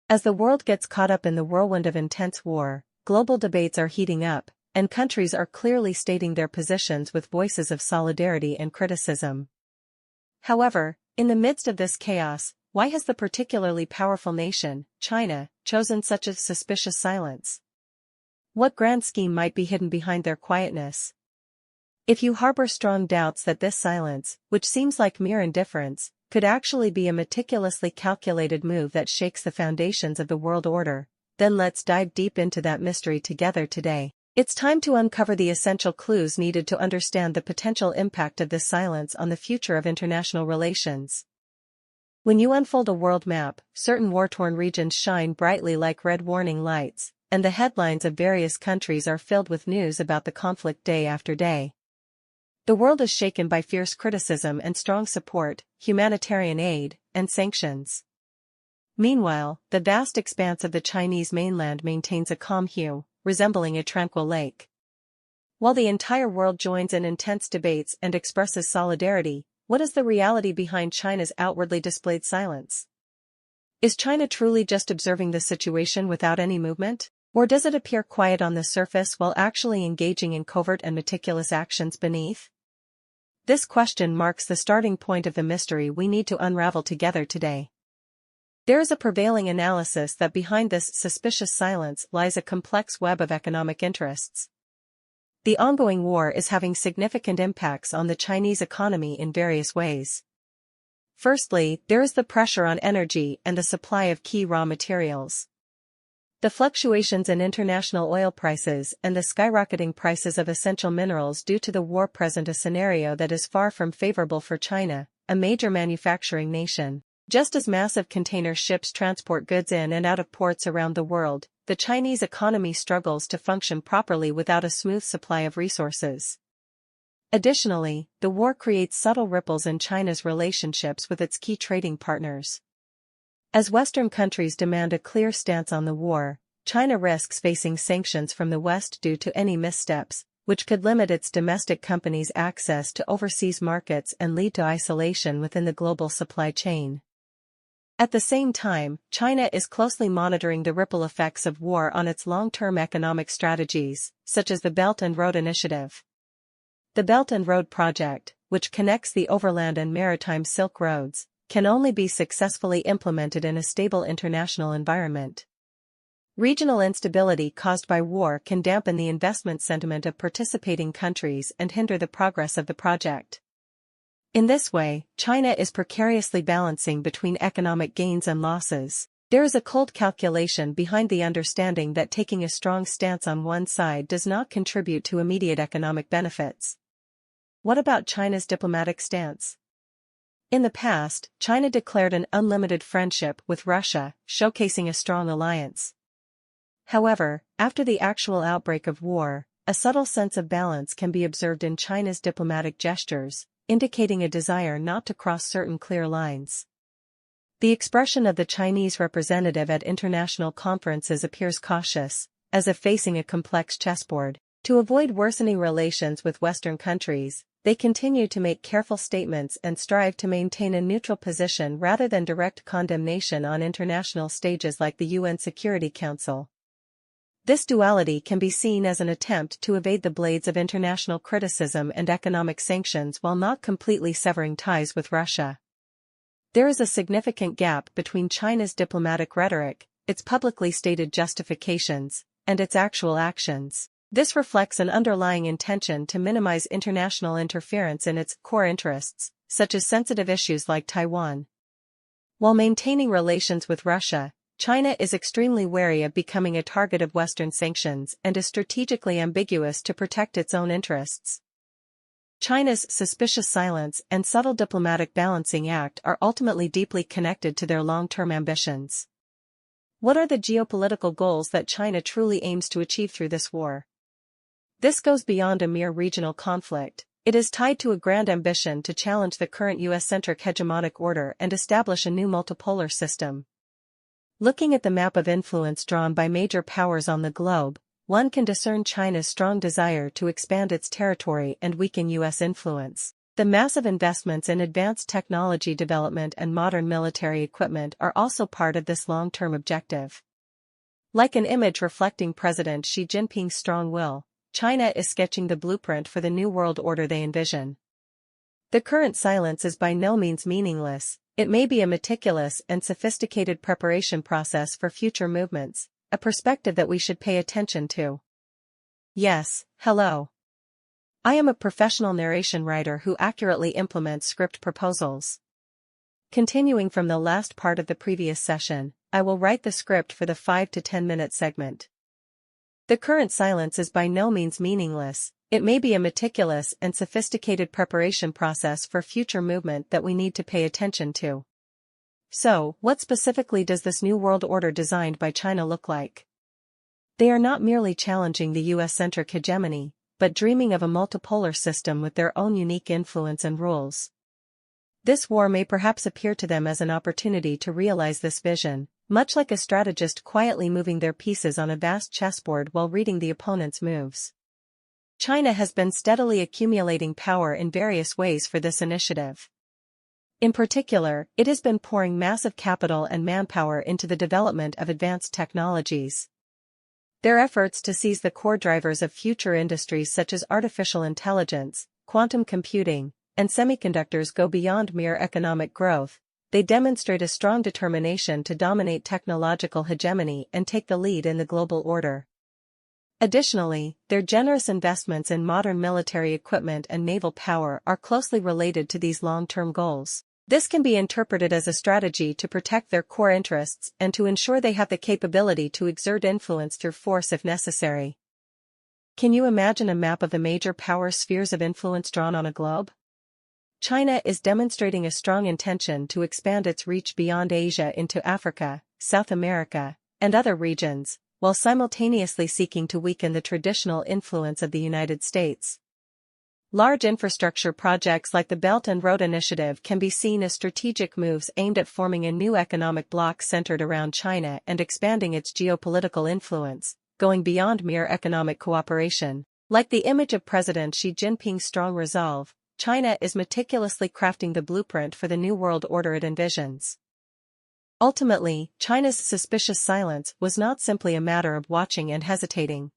As the world gets caught up in the whirlwind of intense war, global debates are heating up, and countries are clearly stating their positions with voices of solidarity and criticism. However, in the midst of this chaos, why has the particularly powerful nation, China, chosen such a suspicious silence? What grand scheme might be hidden behind their quietness? If you harbor strong doubts that this silence, which seems like mere indifference, could actually be a meticulously calculated move that shakes the foundations of the world order, then let's dive deep into that mystery together today. It's time to uncover the essential clues needed to understand the potential impact of this silence on the future of international relations. When you unfold a world map, certain war-torn regions shine brightly like red warning lights, and the headlines of various countries are filled with news about the conflict day after day. The world is shaken by fierce criticism and strong support, humanitarian aid, and sanctions. Meanwhile, the vast expanse of the Chinese mainland maintains a calm hue, resembling a tranquil lake. While the entire world joins in intense debates and expresses solidarity, what is the reality behind China's outwardly displayed silence? Is China truly just observing the situation without any movement, or does it appear quiet on the surface while actually engaging in covert and meticulous actions beneath? This question marks the starting point of the mystery we need to unravel together today. There is a prevailing analysis that behind this suspicious silence lies a complex web of economic interests. The ongoing war is having significant impacts on the Chinese economy in various ways. Firstly, there is the pressure on energy and the supply of key raw materials. The fluctuations in international oil prices and the skyrocketing prices of essential minerals due to the war present a scenario that is far from favorable for China, a major manufacturing nation. Just as massive container ships transport goods in and out of ports around the world, the Chinese economy struggles to function properly without a smooth supply of resources. Additionally, the war creates subtle ripples in China's relationships with its key trading partners. As Western countries demand a clear stance on the war, China risks facing sanctions from the West due to any missteps, which could limit its domestic companies' access to overseas markets and lead to isolation within the global supply chain. At the same time, China is closely monitoring the ripple effects of war on its long-term economic strategies, such as the Belt and Road Initiative. The Belt and Road Project, which connects the overland and maritime Silk Roads, can only be successfully implemented in a stable international environment. Regional instability caused by war can dampen the investment sentiment of participating countries and hinder the progress of the project. In this way, China is precariously balancing between economic gains and losses. There is a cold calculation behind the understanding that taking a strong stance on one side does not contribute to immediate economic benefits. What about China's diplomatic stance? In the past, China declared an unlimited friendship with Russia, showcasing a strong alliance. However, after the actual outbreak of war, a subtle sense of balance can be observed in China's diplomatic gestures, indicating a desire not to cross certain clear lines. The expression of the Chinese representative at international conferences appears cautious, as if facing a complex chessboard. To avoid worsening relations with Western countries, they continue to make careful statements and strive to maintain a neutral position rather than direct condemnation on international stages like the UN Security Council. This duality can be seen as an attempt to evade the blades of international criticism and economic sanctions while not completely severing ties with Russia. There is a significant gap between China's diplomatic rhetoric, its publicly stated justifications, and its actual actions. This reflects an underlying intention to minimize international interference in its core interests, such as sensitive issues like Taiwan. While maintaining relations with Russia, China is extremely wary of becoming a target of Western sanctions and is strategically ambiguous to protect its own interests. China's suspicious silence and subtle diplomatic balancing act are ultimately deeply connected to their long-term ambitions. What are the geopolitical goals that China truly aims to achieve through this war? This goes beyond a mere regional conflict. It is tied to a grand ambition to challenge the current US-centric hegemonic order and establish a new multipolar system. Looking at the map of influence drawn by major powers on the globe, one can discern China's strong desire to expand its territory and weaken US influence. The massive investments in advanced technology development and modern military equipment are also part of this long-term objective. Like an image reflecting President Xi Jinping's strong will, China is sketching the blueprint for the new world order they envision. The current silence is by no means meaningless. It may be a meticulous and sophisticated preparation process for future movements, a perspective that we should pay attention to. Yes, hello. I am a professional narration writer who accurately implements script proposals. Continuing from the last part of the previous session, I will write the script for the 5 to 10 minute segment. The current silence is by no means meaningless. It may be a meticulous and sophisticated preparation process for future movement that we need to pay attention to. So, what specifically does this new world order designed by China look like? They are not merely challenging the US-centric hegemony, but dreaming of a multipolar system with their own unique influence and rules. This war may perhaps appear to them as an opportunity to realize this vision, much like a strategist quietly moving their pieces on a vast chessboard while reading the opponent's moves. China has been steadily accumulating power in various ways for this initiative. In particular, it has been pouring massive capital and manpower into the development of advanced technologies. Their efforts to seize the core drivers of future industries such as artificial intelligence, quantum computing, and semiconductors go beyond mere economic growth. They demonstrate a strong determination to dominate technological hegemony and take the lead in the global order. Additionally, their generous investments in modern military equipment and naval power are closely related to these long-term goals. This can be interpreted as a strategy to protect their core interests and to ensure they have the capability to exert influence through force if necessary. Can you imagine a map of the major power spheres of influence drawn on a globe? China is demonstrating a strong intention to expand its reach beyond Asia into Africa, South America, and other regions, while simultaneously seeking to weaken the traditional influence of the United States. Large infrastructure projects like the Belt and Road Initiative can be seen as strategic moves aimed at forming a new economic bloc centered around China and expanding its geopolitical influence, going beyond mere economic cooperation. Like the image of President Xi Jinping's strong resolve, China is meticulously crafting the blueprint for the new world order it envisions. Ultimately, China's suspicious silence was not simply a matter of watching and hesitating.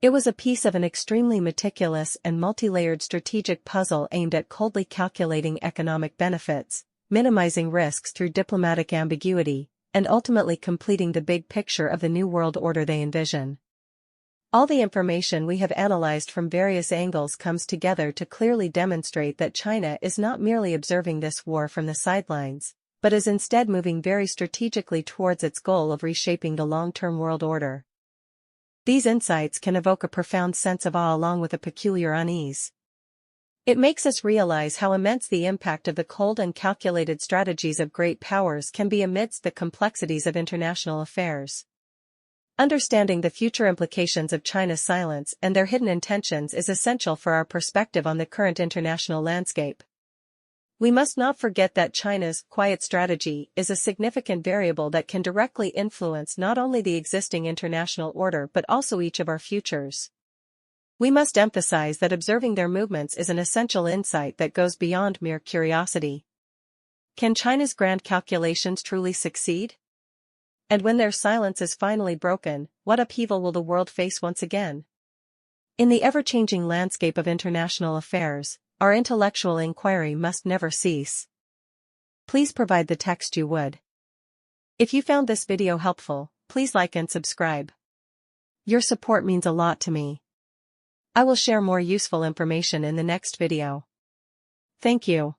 It was a piece of an extremely meticulous and multi-layered strategic puzzle aimed at coldly calculating economic benefits, minimizing risks through diplomatic ambiguity, and ultimately completing the big picture of the new world order they envision. All the information we have analyzed from various angles comes together to clearly demonstrate that China is not merely observing this war from the sidelines, but is instead moving very strategically towards its goal of reshaping the long-term world order. These insights can evoke a profound sense of awe along with a peculiar unease. It makes us realize how immense the impact of the cold and calculated strategies of great powers can be amidst the complexities of international affairs. Understanding the future implications of China's silence and their hidden intentions is essential for our perspective on the current international landscape. We must not forget that China's quiet strategy is a significant variable that can directly influence not only the existing international order but also each of our futures. We must emphasize that observing their movements is an essential insight that goes beyond mere curiosity. Can China's grand calculations truly succeed? And when their silence is finally broken, what upheaval will the world face once again? In the ever-changing landscape of international affairs, our intellectual inquiry must never cease. Please provide the text you would. If you found this video helpful, please like and subscribe. Your support means a lot to me. I will share more useful information in the next video. Thank you.